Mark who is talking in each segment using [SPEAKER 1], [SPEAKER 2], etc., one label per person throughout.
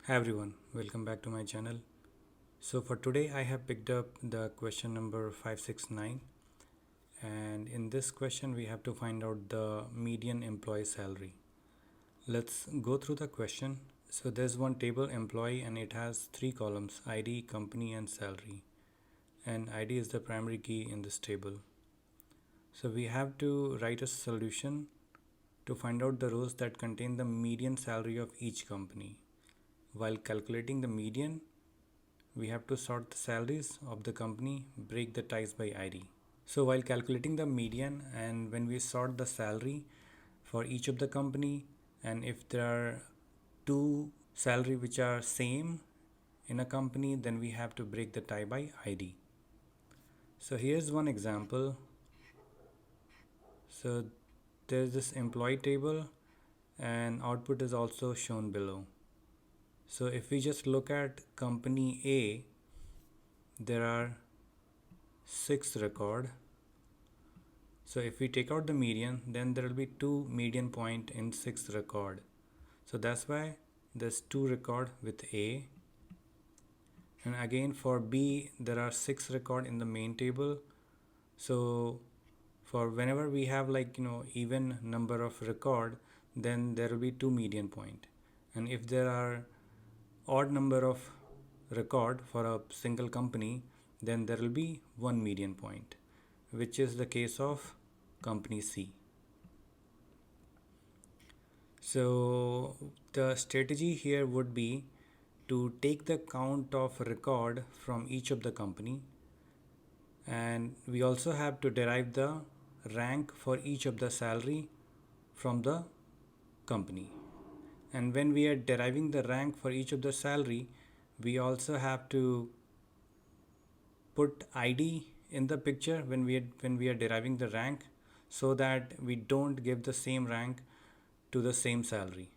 [SPEAKER 1] Hi everyone, welcome back to my channel. So for today I have picked up the question number 569, and in this question we have to find out the median employee salary. Let's go through the question. So there's one table employee and it has three columns: ID, company and salary. And ID is the primary key in this table. So we have to write a solution to find out the rows that contain the median salary of each company. While calculating the median, we have to sort the salaries of the company, break the ties by ID. So while calculating the median and when we sort the salary for each of the company, and if there are two salary which are same in a company, then we have to break the tie by ID. So here's one example. So there's this employee table and output is also shown below. So if we just look at company A, there are 6 record. So if we take out the median, then there will be 2 median point in 6 record. So that's why there's 2 record with A. And again for B, there are 6 record in the main table. So for whenever we have even number of record, then there will be 2 median point. And if there are odd number of record for a single company, then there will be 1 median point, which is the case of company C. So the strategy here would be to take the count of record from each of the company, and we also have to derive the rank for each of the salary from the company. And when we are deriving the rank for each of the salary, we also have to put ID in the picture when we are deriving the rank, so that we don't give the same rank to the same salary.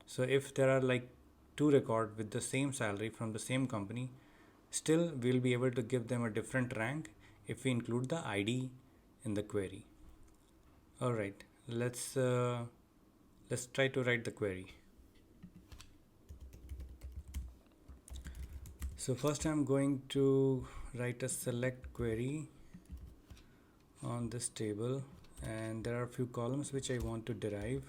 [SPEAKER 1] So if there are like two record with the same salary from the same company, still we'll be able to give them a different rank if we include the ID in the query. All right, let's try to write the query. So first I'm going to write a select query on this table, and there are a few columns which I want to derive.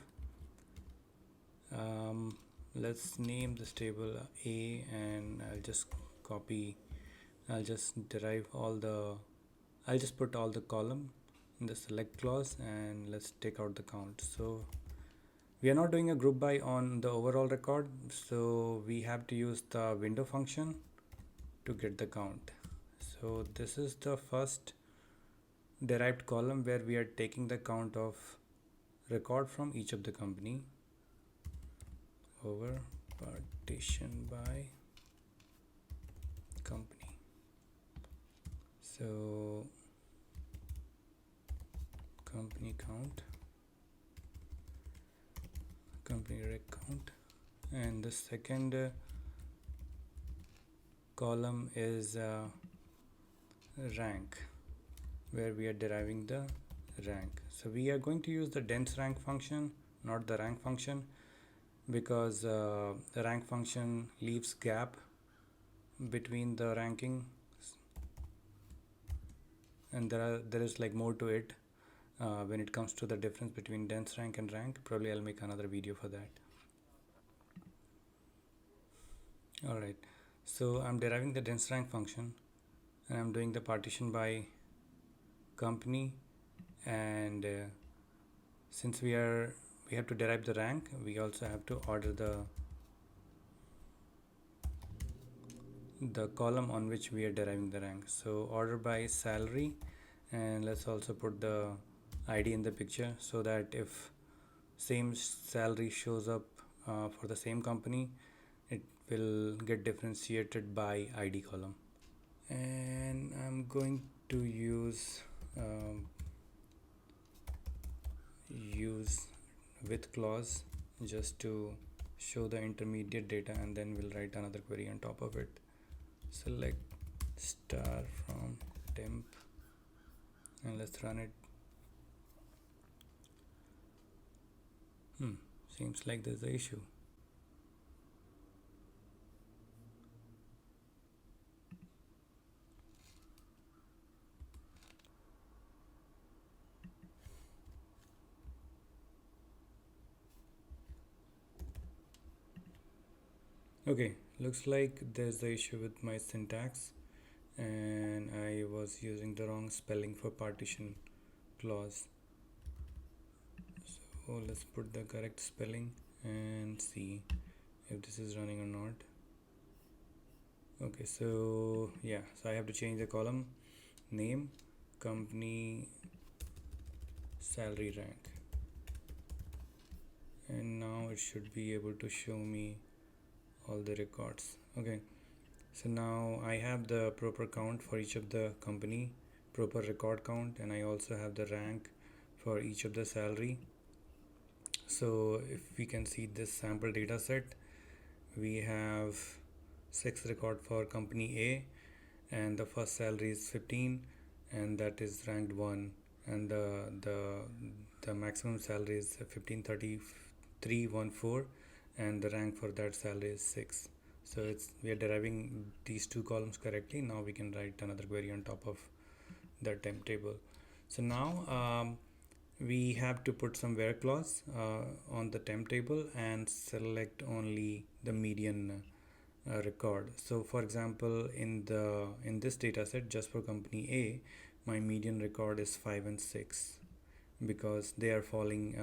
[SPEAKER 1] Let's name this table A, and I'll just derive I'll just put all the column in the select clause, and let's take out the count. So we are not doing a group by on the overall record, so we have to use the window function to get the count. So this is the first derived column where we are taking the count of record from each of the company over partition by company. So company count, company rec count, and the second column is rank, where we are deriving the rank. So we are going to use the dense rank function, not the rank function, because the rank function leaves gap between the ranking, and there is like more to it when it comes to the difference between dense rank and rank. Probably I'll make another video for that. All right, so I'm deriving the dense rank function, and I'm doing the partition by company, and since we have to derive the rank, we also have to order the column on which we are deriving the rank. So order by salary, and let's also put the ID in the picture, so that if same salary shows up for the same company, it will get differentiated by ID column. And I'm going to use with clause just to show the intermediate data, and then we'll write another query on top of it. Select star from temp, and let's run it. Seems like there's an issue. Okay, looks like there's the issue with my syntax, and I was using the wrong spelling for partition clause. So let's put the correct spelling and see if this is running or not. Okay, so yeah, so I have to change the column name, company, salary, rank, and now it should be able to show me all the records. Okay, so now I have the proper count for each of the company, proper record count, and I also have the rank for each of the salary. So if we can see this sample data set, we have 6 record for company A, and the first salary is 15, and that is ranked 1, and the maximum salary is 153314, and the rank for that salary is 6. So it's we are deriving these two columns correctly. Now we can write another query on top of the temp table. So now we have to put some where clause on the temp table and select only the median record. So for example, in this data set, just for company A, my median record is 5 and 6 because they are falling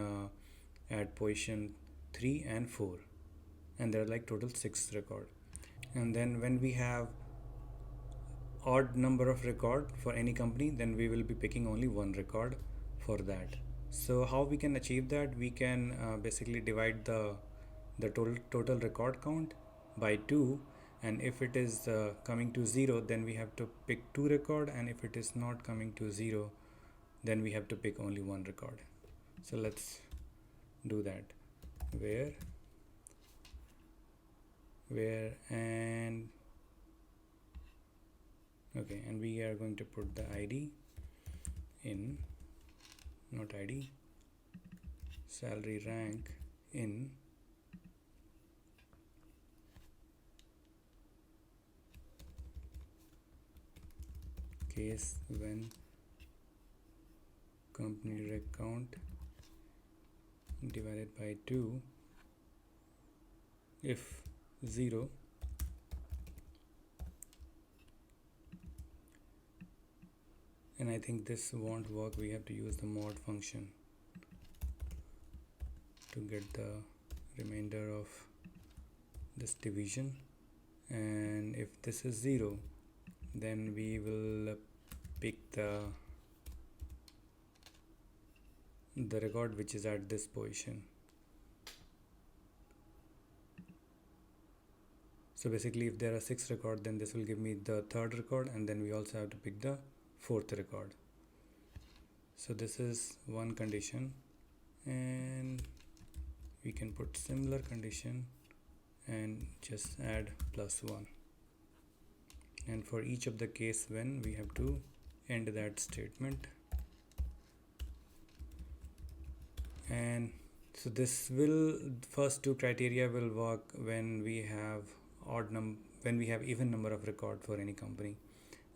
[SPEAKER 1] at position 3 and 4, and they're like total 6 record. And then when we have odd number of record for any company, then we will be picking only one record for that. So how we can achieve that? We can basically divide the total record count by 2, and if it is coming to 0, then we have to pick 2 record, and if it is not coming to 0, then we have to pick only one record. So let's do that. Where and okay, and we are going to put the ID in, not ID, salary rank in case when company rec count divided by 2, if 0, and I think this won't work. We have to use the mod function to get the remainder of this division, and if this is 0, then we will pick the record which is at this position. So basically, if there are 6 records, then this will give me the third record, and then we also have to pick the fourth record. So this is one condition, and we can put similar condition and just add +1, and for each of the case when, we have to end that statement. And so this will, first two criteria will work when we have when we have even number of record for any company,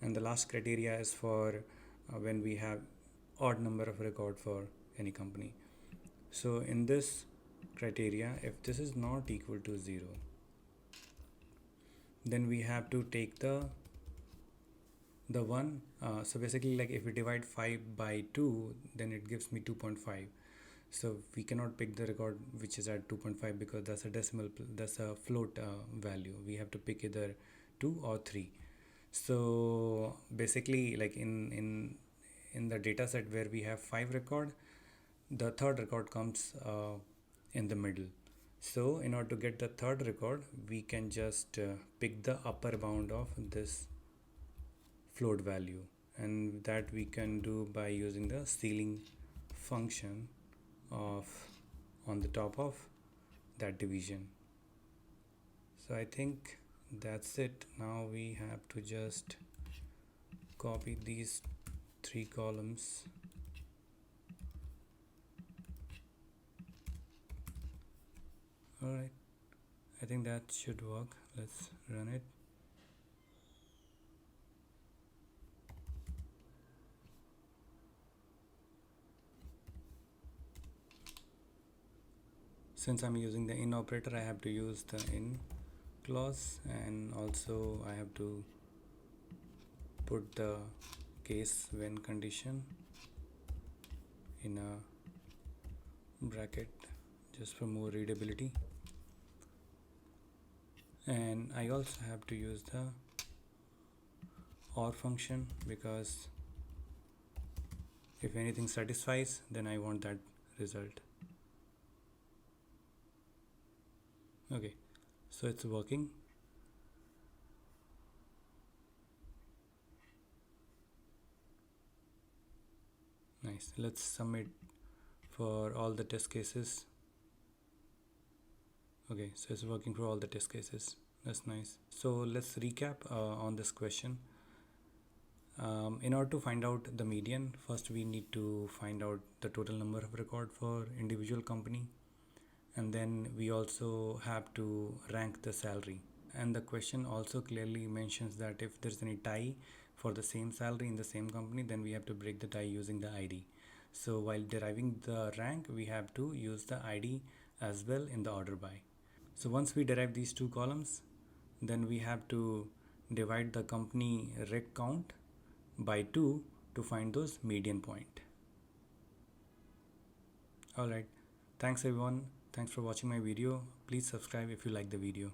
[SPEAKER 1] and the last criteria is for when we have odd number of record for any company. So in this criteria, if this is not equal to 0, then we have to take the one, so basically, like if we divide 5 by 2, then it gives me 2.5. So we cannot pick the record which is at 2.5 because that's a decimal, that's a float value. We have to pick either 2 or 3. So basically, like in the data set where we have 5 record, the third record comes in the middle. So in order to get the third record, we can just pick the upper bound of this float value, and that we can do by using the ceiling function of on the top of that division. So I think that's it. Now we have to just copy these 3 columns. Alright, I think that should work. Let's run it. Since I'm using the in operator, I have to use the in clause, and also I have to put the case when condition in a bracket just for more readability. And I also have to use the OR function, because if anything satisfies, then I want that result. Okay, so it's working. Nice. Let's submit for all the test cases. Okay, so it's working for all the test cases. That's nice. So let's recap on this question. In order to find out the median, first we need to find out the total number of record for individual company, and then we also have to rank the salary. And the question also clearly mentions that if there's any tie for the same salary in the same company, then we have to break the tie using the ID. So while deriving the rank, we have to use the ID as well in the order by. So once we derive these two columns, then we have to divide the company rec count by 2 to find those median point. Alright, thanks everyone. Thanks for watching my video. Please subscribe if you like the video.